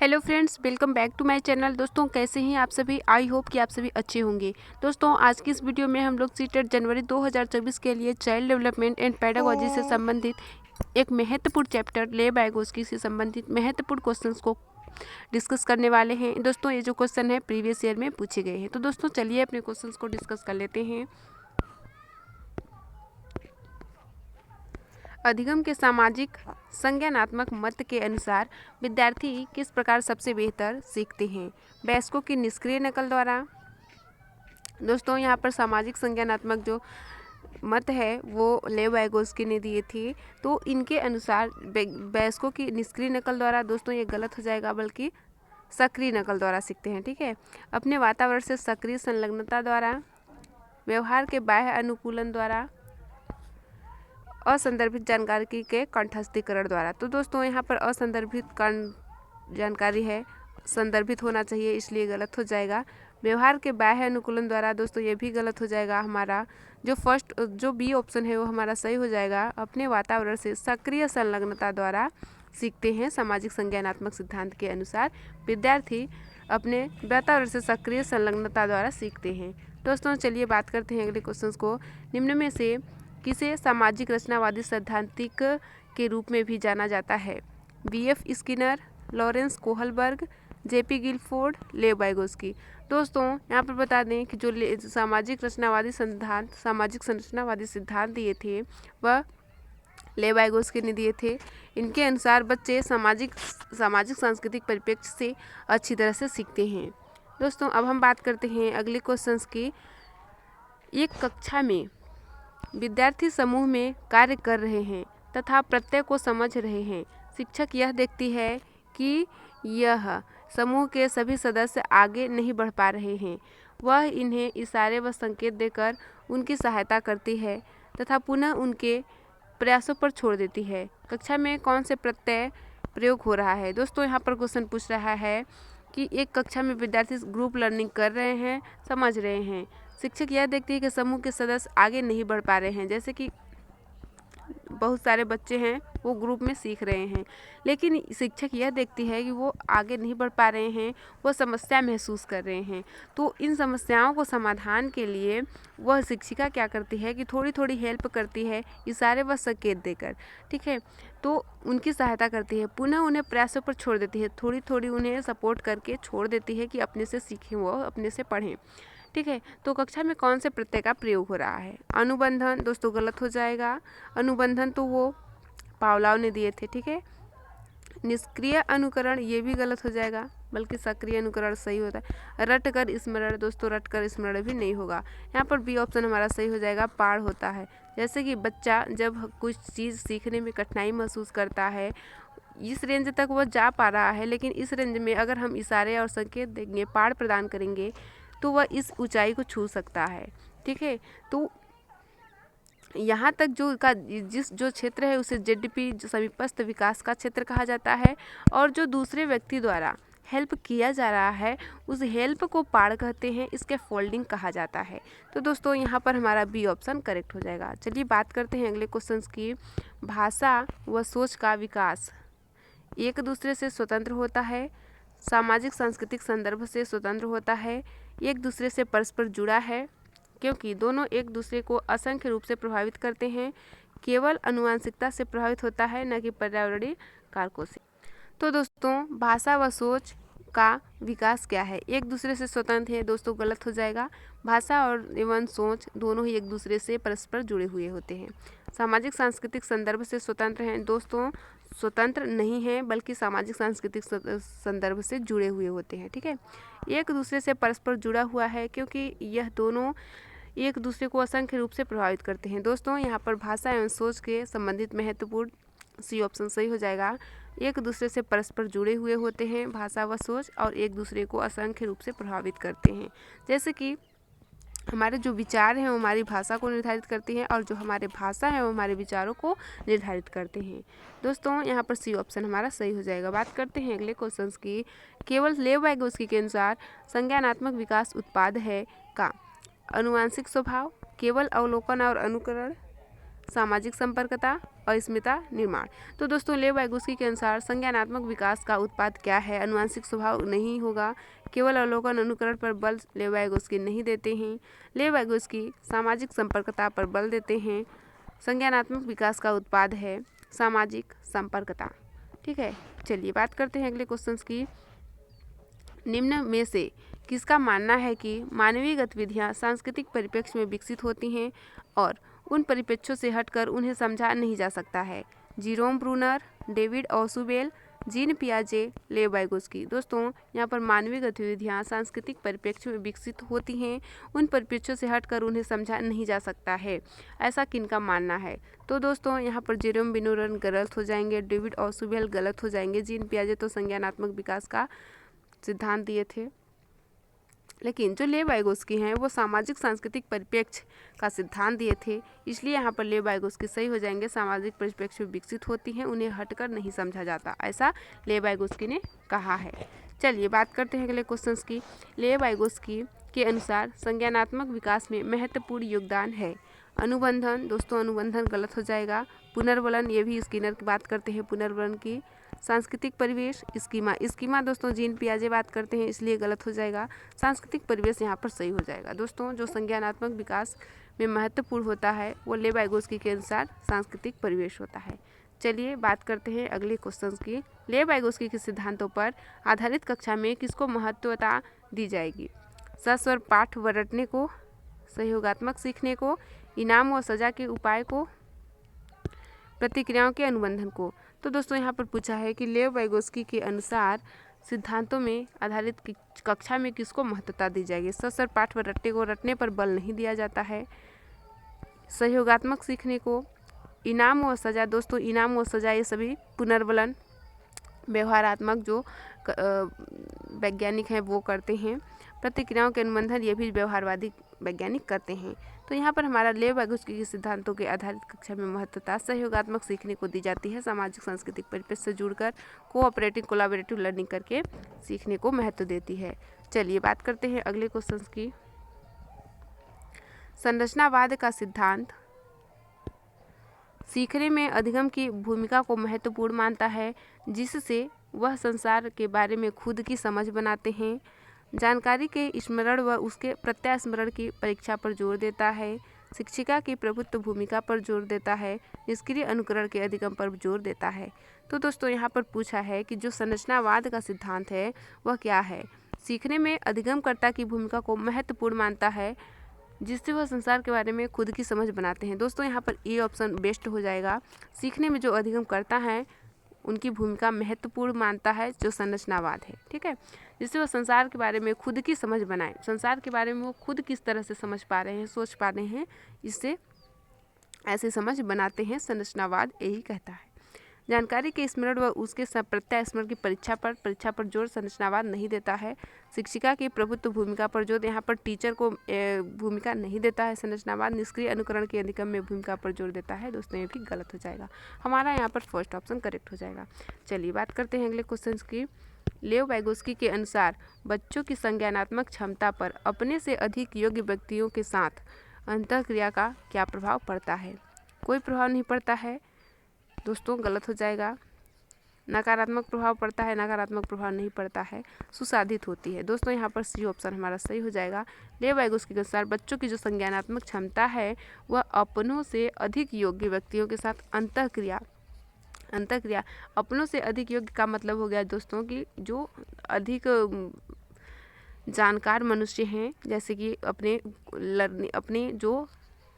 Hello friends, welcome back to my channel. दोस्तों, कैसे हैं आप सभी? आई होप कि आप सभी अच्छे होंगे। दोस्तों, आज की इस वीडियो में हम लोग सीटेट जनवरी 2024 के लिए चाइल्ड डेवलपमेंट एंड पेडागोजी से संबंधित एक महत्वपूर्ण चैप्टर ले बायोगोस्की से संबंधित महत्वपूर्ण क्वेश्चंस को डिस्कस करने वाले हैं। दोस्तों, ये जो क्वेश्चन है प्रीवियस ईयर में पूछे गए हैं। तो दोस्तों, चलिए अपने क्वेश्चंस को डिस्कस कर लेते हैं। अधिगम के सामाजिक संज्ञानात्मक मत के अनुसार विद्यार्थी किस प्रकार सबसे बेहतर सीखते हैं? वयस्कों की निष्क्रिय नकल द्वारा। दोस्तों, यहाँ पर सामाजिक संज्ञानात्मक जो मत है वो लेव वाइगोस्की ने दिए थे। तो इनके अनुसार वयस्कों की निष्क्रिय नकल द्वारा, दोस्तों ये गलत हो जाएगा, बल्कि सक्रिय नकल द्वारा सीखते हैं। ठीक है, अपने वातावरण से सक्रिय संलग्नता द्वारा, व्यवहार के बाह्य अनुकूलन द्वारा, असंदर्भित जानकारी के कंठस्थीकरण द्वारा। तो दोस्तों, यहाँ पर असंदर्भित जानकारी है, संदर्भित होना चाहिए, इसलिए गलत हो जाएगा। व्यवहार के बाह्य अनुकूलन द्वारा, दोस्तों ये भी गलत हो जाएगा। हमारा जो बी ऑप्शन है वो हमारा सही हो जाएगा। अपने वातावरण से सक्रिय संलग्नता द्वारा सीखते हैं। सामाजिक संज्ञानात्मक सिद्धांत के अनुसार विद्यार्थी अपने वातावरण से सक्रिय संलग्नता द्वारा सीखते हैं। दोस्तों, चलिए बात करते हैं अगले क्वेश्चंस को। निम्न में से किसे सामाजिक रचनावादी सैद्धांतिक के रूप में भी जाना जाता है? B.F. Skinner, Lawrence Kohlberg, J.P. Guilford, Lev Vygotsky. दोस्तों, यहाँ पर बता दें कि जो सामाजिक संरचनावादी सिद्धांत दिए थे वह लेव वाइगोस्की ने दिए थे। इनके अनुसार बच्चे सामाजिक सांस्कृतिक परिप्रेक्ष्य से अच्छी तरह से सीखते हैं। दोस्तों, अब हम बात करते हैं अगले क्वेश्चंस की। एक कक्षा में विद्यार्थी समूह में कार्य कर रहे हैं तथा प्रत्यय को समझ रहे हैं। शिक्षक यह देखती है कि यह समूह के सभी सदस्य आगे नहीं बढ़ पा रहे हैं। वह इन्हें इशारे व संकेत देकर उनकी सहायता करती है तथा पुनः उनके प्रयासों पर छोड़ देती है। कक्षा में कौन से प्रत्यय प्रयोग हो रहा है? दोस्तों, यहाँ पर क्वेश्चन पूछ रहा है कि एक कक्षा में विद्यार्थी ग्रुप लर्निंग कर रहे हैं, समझ रहे हैं। शिक्षक यह देखती है कि समूह के सदस्य आगे नहीं बढ़ पा रहे हैं, जैसे कि बहुत सारे बच्चे हैं वो ग्रुप में सीख रहे हैं, लेकिन शिक्षक यह देखती है कि वो आगे नहीं बढ़ पा रहे हैं, वो समस्या महसूस कर रहे हैं। तो इन समस्याओं को समाधान के लिए वह शिक्षिका क्या करती है कि थोड़ी थोड़ी हेल्प करती है, इशारे व संकेत देकर। ठीक है, तो उनकी सहायता करती है, पुनः उन्हें प्रयासों पर छोड़ देती है, थोड़ी थोड़ी उन्हें सपोर्ट करके छोड़ देती है कि अपने से सीखें, वो अपने से पढ़ें। ठीक है, तो कक्षा में कौन से प्रत्यय का प्रयोग हो रहा है? अनुबंधन। दोस्तों, गलत हो जाएगा। अनुबंधन तो वो पावलाव ने दिए थे। ठीक है, निष्क्रिय अनुकरण, ये भी गलत हो जाएगा, बल्कि सक्रिय अनुकरण सही होता है। रट कर स्मरण, दोस्तों रट कर स्मरण भी नहीं होगा। यहाँ पर बी ऑप्शन हमारा सही हो जाएगा, पाठ होता है। जैसे कि बच्चा जब कुछ चीज़ सीखने में कठिनाई महसूस करता है, इस रेंज तक वह जा पा रहा है, लेकिन इस रेंज में अगर हम इशारे और संकेत देंगे, पाठ प्रदान करेंगे, तो वह इस ऊंचाई को छू सकता है। ठीक है, तो यहाँ तक जो क्षेत्र है उसे जेडपी समीपस्थ विकास का क्षेत्र कहा जाता है, और जो दूसरे व्यक्ति द्वारा हेल्प किया जा रहा है उस हेल्प को पाड़ कहते हैं, इसके फोल्डिंग कहा जाता है। तो दोस्तों, यहाँ पर हमारा बी ऑप्शन करेक्ट हो जाएगा। चलिए बात करते हैं अगले क्वेश्चंस की। भाषा व सोच का विकास एक दूसरे से स्वतंत्र होता है, सामाजिक सांस्कृतिक संदर्भ से स्वतंत्र होता है, एक दूसरे से परस्पर जुड़ा है, क्योंकि दोनों एक दूसरे को असंख्य रूप से प्रभावित करते हैं, केवल आनुवंशिकता से प्रभावित होता है, न कि पर्यावरणीय कारकों से। तो दोस्तों, भाषा व सोच का विकास क्या है? एक दूसरे से स्वतंत्र है, दोस्तों गलत हो जाएगा। भाषा और एवं सोच दोनों ही एक दूसरे से परस्पर जुड़े हुए होते हैं। सामाजिक सांस्कृतिक संदर्भ से स्वतंत्र हैं, दोस्तों स्वतंत्र नहीं है, बल्कि सामाजिक सांस्कृतिक संदर्भ से जुड़े हुए होते हैं। ठीक है, एक दूसरे से परस्पर जुड़ा हुआ है, क्योंकि यह दोनों एक दूसरे को असंख्य रूप से प्रभावित करते हैं। दोस्तों, यहाँ पर भाषा एवं सोच के संबंधित महत्वपूर्ण सी ऑप्शन सही हो जाएगा। एक दूसरे से परस्पर जुड़े हुए होते हैं भाषा व सोच, और एक दूसरे को असंख्य रूप से प्रभावित करते हैं। जैसे कि हमारे जो विचार हैं वो हमारी भाषा को निर्धारित करती हैं, और जो हमारे भाषा है वो हमारे विचारों को निर्धारित करते हैं। दोस्तों, यहाँ पर सी ऑप्शन हमारा सही हो जाएगा। बात करते हैं अगले क्वेश्चंस की। केवल लेव वाइगोस्की के अनुसार संज्ञानात्मक विकास उत्पाद है का? अनुवांशिक स्वभाव, केवल अवलोकन और अनुकरण, सामाजिक संपर्कता, अस्मिता निर्माण। तो दोस्तों लेव वाइगोस्की के अनुसार संज्ञानात्मक विकास का उत्पाद क्या है? अनुवांशिक स्वभाव नहीं होगा, केवल अवलोकन अनुकरण पर बल लेव वाइगोस्की नहीं देते हैं। लेव वाइगोस्की सामाजिक संपर्कता पर बल देते हैं। संज्ञानात्मक विकास का उत्पाद है सामाजिक संपर्कता। ठीक है, चलिए बात करते हैं अगले क्वेश्चंस की। निम्न में से किसका मानना है कि मानवीय गतिविधियां सांस्कृतिक परिप्रेक्ष्य में विकसित होती हैं और उन परिप्रेक्ष्यों से हटकर उन्हें समझा नहीं जा सकता है? जीरोम ब्रूनर, डेविड ऑसुबेल, जीन पियाजे, लेव वाइगोस्की। दोस्तों यहाँ पर मानवीय गतिविधियां सांस्कृतिक परिप्रेक्ष्य में विकसित होती हैं, उन परिप्रेक्ष्यों से हटकर उन्हें समझा नहीं जा सकता है, ऐसा किनका मानना है? तो दोस्तों यहाँ पर जेरोम ब्रूनर गलत हो जाएंगे, डेविड ऑसुबेल गलत हो जाएंगे, जीन पियाजे तो संज्ञानात्मक विकास का सिद्धांत दिए थे, लेकिन जो लेव वाइगोस्की हैं वो सामाजिक सांस्कृतिक परिप्रेक्ष्य का सिद्धांत दिए थे, इसलिए यहाँ पर लेव वाइगोस्की सही हो जाएंगे। सामाजिक परिप्रेक्ष्य में विकसित होती हैं, उन्हें हटकर नहीं समझा जाता, ऐसा लेव वाइगोस्की ने कहा है। चलिए बात करते हैं अगले क्वेश्चंस की। लेव वाइगोस्की के अनुसार संज्ञानात्मक विकास में महत्वपूर्ण योगदान है अनुबंधन। दोस्तों अनुबंधन गलत हो जाएगा। पुनर्वलन, ये भी स्किनर की बात करते हैं पुनर्वलन की। सांस्कृतिक परिवेश, स्कीमा दोस्तों जीन पियाजे बात करते हैं, इसलिए गलत हो जाएगा। सांस्कृतिक परिवेश यहाँ पर सही हो जाएगा। दोस्तों जो संज्ञानात्मक विकास में महत्वपूर्ण होता है वो लेव वाइगोस्की के अनुसार सांस्कृतिक परिवेश होता है। चलिए बात करते हैं अगले क्वेश्चंस की। लेव वाइगोस्की के सिद्धांतों पर आधारित कक्षा में किसको महत्वता दी जाएगी? सस्वर पाठ व रटने को, सहयोगात्मक सीखने को, इनाम व सजा के उपाय को, प्रतिक्रियाओं के अनुबंधन को। तो दोस्तों यहाँ पर पूछा है कि लेव वाइगोस्की के अनुसार सिद्धांतों में आधारित कक्षा में किसको महत्वता दी जाएगी? सस्वर पाठ व रटने को, रटने पर बल नहीं दिया जाता है। सहयोगात्मक सीखने को, इनाम व सजा, दोस्तों इनाम व सजा ये सभी पुनर्वलन व्यवहारात्मक जो वैज्ञानिक हैं वो करते हैं। प्रतिक्रियाओं के अनुबंधन ये भी व्यवहारवादी वैज्ञानिक करते हैं। तो यहाँ पर हमारा लेव वाइगोस्की के सिद्धांतों के आधारित कक्षा में महत्वता सहयोगात्मक सीखने को दी जाती है, सामाजिक सांस्कृतिक परिप्रेक्ष्य से जुड़कर कोऑपरेटिव कोलैबोरेटिव लर्निंग करके सीखने को महत्व देती है। चलिए बात करते हैं अगले क्वेश्चन की। संरचनावाद का सिद्धांत सीखने में अधिगम की भूमिका को महत्वपूर्ण मानता है, जिससे वह संसार के बारे में खुद की समझ बनाते हैं। जानकारी के स्मरण व उसके प्रत्यास्मरण की परीक्षा पर जोर देता है। शिक्षिका की प्रभुत्व भूमिका पर जोर देता है। निष्क्रिय अनुकरण के अधिगम पर जोर देता है। तो दोस्तों यहाँ पर पूछा है कि जो संरचनावाद का सिद्धांत है वह क्या है? सीखने में अधिगमकर्ता की भूमिका को महत्वपूर्ण मानता है, जिससे वह संसार के बारे में खुद की समझ बनाते हैं। दोस्तों यहाँ पर ए ऑप्शन बेस्ट हो जाएगा। सीखने में जो अधिगम करता है उनकी भूमिका महत्वपूर्ण मानता है जो संरचनावाद है, ठीक है, जिससे वह संसार के बारे में खुद की समझ बनाए। संसार के बारे में वो खुद किस तरह से समझ पा रहे हैं, सोच पा रहे हैं, इससे ऐसे समझ बनाते हैं, संरचनावाद यही कहता है। जानकारी के स्मरण व उसके प्रत्यास्मरण की परीक्षा पर जोर संरचनावाद नहीं देता है। शिक्षिका की प्रभुत्व भूमिका पर जोर, यहाँ पर टीचर को भूमिका नहीं देता है संरचनावाद। निष्क्रिय अनुकरण के अधिगम में भूमिका पर जोर देता है। दोस्तों ये भी गलत हो जाएगा, हमारा यहाँ पर फर्स्ट ऑप्शन करेक्ट हो जाएगा। चलिए बात करते हैं अगले क्वेश्चन की। लेव वाइगोस्की के अनुसार बच्चों की संज्ञानात्मक क्षमता पर अपने से अधिक योग्य व्यक्तियों के साथ अंतःक्रिया का क्या प्रभाव पड़ता है? कोई प्रभाव नहीं पड़ता है। दोस्तों गलत हो जाएगा। नकारात्मक प्रभाव पड़ता है, नकारात्मक प्रभाव नहीं पड़ता है, सुसाधित होती है। दोस्तों यहाँ पर सी ऑप्शन हमारा सही हो जाएगा। लेव वाइगोस्की के अनुसार बच्चों की जो संज्ञानात्मक क्षमता है वह अपनों से अधिक योग्य व्यक्तियों के साथ अंतःक्रिया अपनों से अधिक योग्य का मतलब हो गया दोस्तों कि जो अधिक जानकार मनुष्य हैं, जैसे कि अपने जो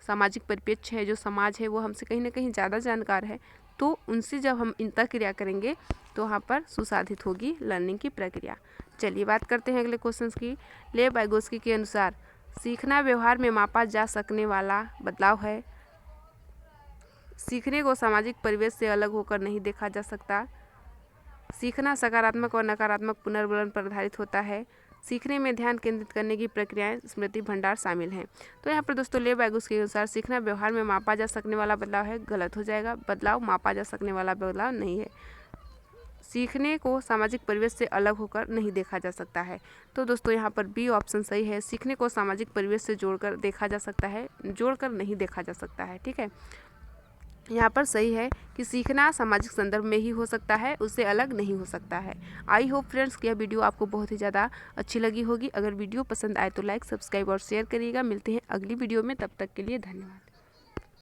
सामाजिक परिप्रेक्ष्य है, जो समाज है वो हमसे कहीं ना कहीं ज़्यादा जानकार है, तो उनसे जब हम अंतःक्रिया करेंगे तो वहाँ पर सुसाधित होगी लर्निंग की प्रक्रिया। चलिए बात करते हैं अगले क्वेश्चन की। लेव वाइगोस्की के अनुसार सीखना व्यवहार में मापा जा सकने वाला बदलाव है। सीखने को सामाजिक परिवेश से अलग होकर नहीं देखा जा सकता। सीखना सकारात्मक और नकारात्मक पुनर्वलन पर आधारित होता है। सीखने में ध्यान केंद्रित करने की प्रक्रियाएं स्मृति भंडार शामिल हैं। तो यहाँ पर दोस्तों लेव वाइगोस्की के अनुसार सीखना व्यवहार में मापा जा सकने वाला बदलाव है, गलत हो जाएगा। बदलाव मापा जा सकने वाला बदलाव नहीं है। सीखने को सामाजिक परिवेश से अलग होकर नहीं देखा जा सकता है। तो दोस्तों यहाँ पर बी ऑप्शन सही है। सीखने को सामाजिक परिवेश से जोड़कर देखा जा सकता है, जोड़कर नहीं देखा जा सकता है, ठीक है। यहाँ पर सही है कि सीखना सामाजिक संदर्भ में ही हो सकता है, उससे अलग नहीं हो सकता है। आई होप फ्रेंड्स कि यह वीडियो आपको बहुत ही ज़्यादा अच्छी लगी होगी। अगर वीडियो पसंद आए तो लाइक, सब्सक्राइब और शेयर करिएगा। मिलते हैं अगली वीडियो में, तब तक के लिए धन्यवाद।